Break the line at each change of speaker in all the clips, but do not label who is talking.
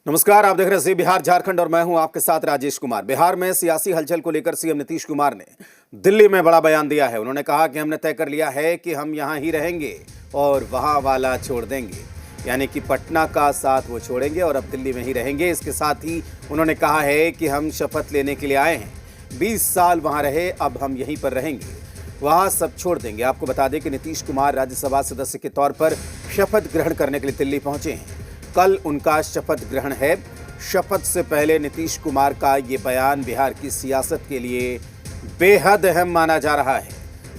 नमस्कार, आप देख रहे हैं जी बिहार झारखंड और मैं हूं आपके साथ राजेश कुमार। बिहार में सियासी हलचल को लेकर सीएम नीतीश कुमार ने दिल्ली में बड़ा बयान दिया है। उन्होंने कहा कि हमने तय कर लिया है कि हम यहां ही रहेंगे और वहां वाला छोड़ देंगे, यानी कि पटना का साथ वो छोड़ेंगे और अब दिल्ली में ही रहेंगे। इसके साथ ही उन्होंने कहा है कि हम शपथ लेने के लिए आए हैं, 20 साल वहां रहे, अब हम यहीं पर रहेंगे, वहां सब छोड़ देंगे। आपको बता दें कि नीतीश कुमार राज्यसभा सदस्य के तौर पर शपथ ग्रहण करने के लिए दिल्ली पहुंचे हैं। कल उनका शपथ ग्रहण है। शपथ से पहले नीतीश कुमार का ये बयान बिहार की सियासत के लिए बेहद अहम माना जा रहा है।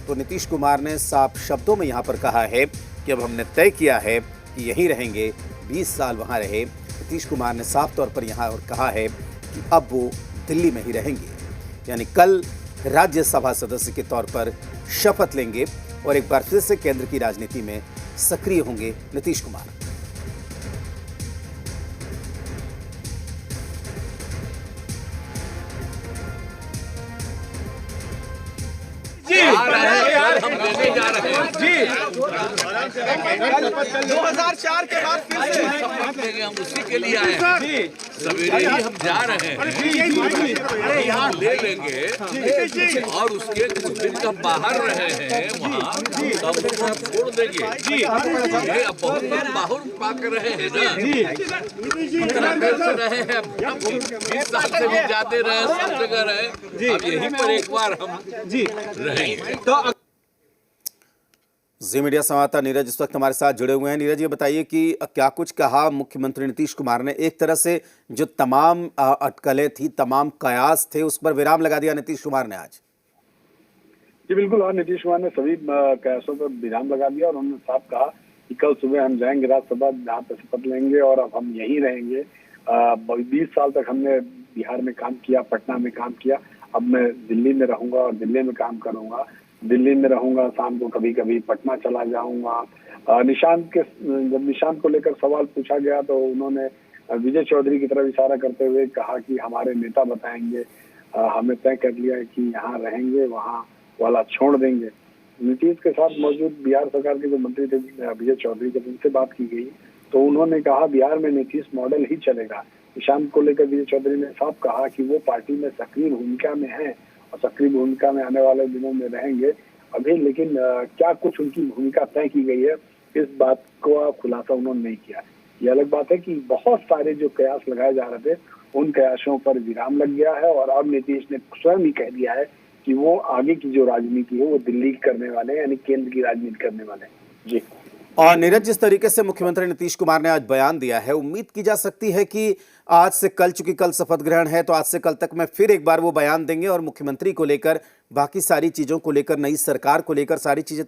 तो नीतीश कुमार ने साफ शब्दों में यहाँ पर कहा है कि अब हमने तय किया है कि यहीं रहेंगे, 20 साल वहाँ रहे। नीतीश कुमार ने साफ तौर पर यहाँ और कहा है कि अब वो दिल्ली में ही रहेंगे, यानी कल राज्यसभा सदस्य के तौर पर शपथ लेंगे और एक बार फिर से केंद्र की राजनीति में सक्रिय होंगे नीतीश कुमार।
हम लेने जा रहे हैं जी 2004 के बाद फिर से हम उसी के लिए आए हैं जी। सवेरे ही हम जा रहे हैं, हम ले लेंगे और उसके कुछ दिन हम बाहर रहे हैं वहाँ, तब उसको हम छोड़ देंगे जी। ये अब बहुत लोग बाहर पाक रहे हैं ना जी, रहे हैं 20 साल से भी जाते रहे, सब जगह रहे, अब यहीं पर एक बार हम जी रहेंगे। तो
जी मीडिया संवाददाता नीरज इस वक्त हमारे साथ जुड़े हुए हैं। नीरज, ये बताइए कि क्या कुछ कहा मुख्यमंत्री नीतीश कुमार ने? एक तरह से जो तमाम अटकलें थी, तमाम कयास थे, उस पर विराम लगा दिया नीतीश कुमार ने आज।
जी बिल्कुल, और नीतीश कुमार ने सभी कयासों पर विराम लगा दिया और उन्होंने साफ कहा कि कल सुबह हम जाएंगे राज्यसभा, जहाँ पर शपथ लेंगे और अब हम यहीं रहेंगे। 20 साल तक हमने बिहार में काम किया, पटना में काम किया, अब मैं दिल्ली में रहूंगा और दिल्ली में काम करूंगा। दिल्ली में रहूंगा, शाम को कभी कभी पटना चला जाऊंगा। निशांत जब निशांत को लेकर सवाल पूछा गया तो उन्होंने विजय चौधरी की तरफ इशारा करते हुए कहा कि हमारे नेता बताएंगे, हमें तय कर लिया है कि यहाँ रहेंगे, वहाँ वाला छोड़ देंगे। नीतीश के साथ मौजूद बिहार सरकार के जो मंत्री थे विजय चौधरी, जब उनसे बात की गई तो उन्होंने कहा बिहार में नीतीश मॉडल ही चलेगा। निशांत को लेकर विजय चौधरी ने साफ कहा कि वो पार्टी में सक्रिय भूमिका में है और सक्रिय भूमिका में आने वाले दिनों में रहेंगे अभी, लेकिन क्या कुछ उनकी भूमिका तय की गई है, इस बात को खुलासा उन्होंने नहीं किया। ये अलग बात है कि बहुत सारे जो कयास लगाए जा रहे थे उन कयासों पर विराम लग गया है और अब नीतीश ने स्वयं ही कह दिया है कि वो आगे की जो राजनीति है वो दिल्ली करने वाले हैं, यानी केंद्र की राजनीति करने वाले हैं जी।
और नीरज, जिस तरीके से मुख्यमंत्री नीतीश कुमार ने आज बयान दिया है, उम्मीद की जा सकती है कि आज से कल, चूंकि कल शपथ ग्रहण है, तो आज से कल तक में फिर एक बार वो बयान देंगे और मुख्यमंत्री को लेकर, बाकी सारी चीजों को लेकर, नई सरकार को लेकर सारी चीजें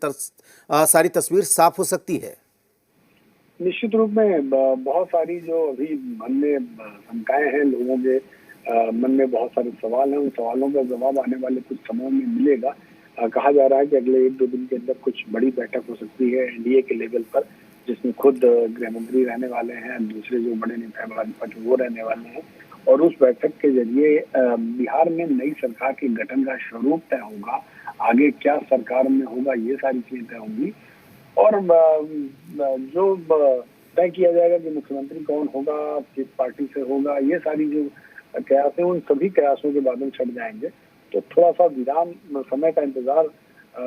सारी तस्वीर साफ हो सकती है।
निश्चित रूप में बहुत सारी जो अभी मन में शंकाएं हैं लोगों के, मन में बहुत सारे सवाल हैं, उन सवालों का जवाब आने वाले कुछ समय में मिलेगा। कहा जा रहा है कि अगले 1-2 दिन के अंदर कुछ बड़ी बैठक हो सकती है एनडीए के लेवल पर, जिसमें खुद गृह मंत्री रहने वाले हैं, दूसरे जो बड़े नेता हैं भाजपा के वो रहने वाले हैं, और उस बैठक के जरिए बिहार में नई सरकार के गठन का स्वरूप तय होगा। आगे क्या सरकार में होगा ये सारी चीजें तय होंगी और जो तय किया जाएगा कि मुख्यमंत्री कौन होगा, किस पार्टी से होगा, ये सारी जो कयास है उन सभी कयासों के बादल छट जाएंगे। तो थोड़ा सा विराम, समय का इंतजार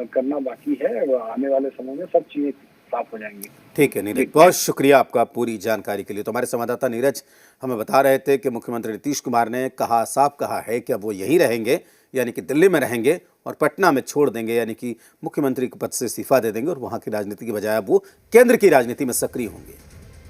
करना बाकी है, आने वाले समय में सब चीजें साफ हो जाएंगी।
ठीक है नीरज, बहुत शुक्रिया आपका पूरी जानकारी के लिए। तो हमारे संवाददाता नीरज हमें बता रहे थे कि मुख्यमंत्री नीतीश कुमार ने साफ कहा है कि अब वो यहीं रहेंगे, यानी कि दिल्ली में रहेंगे और पटना में छोड़ देंगे, यानी कि मुख्यमंत्री के पद से इस्तीफा दे देंगे और वहाँ की राजनीति की बजाय अब वो केंद्र की राजनीति में सक्रिय होंगे।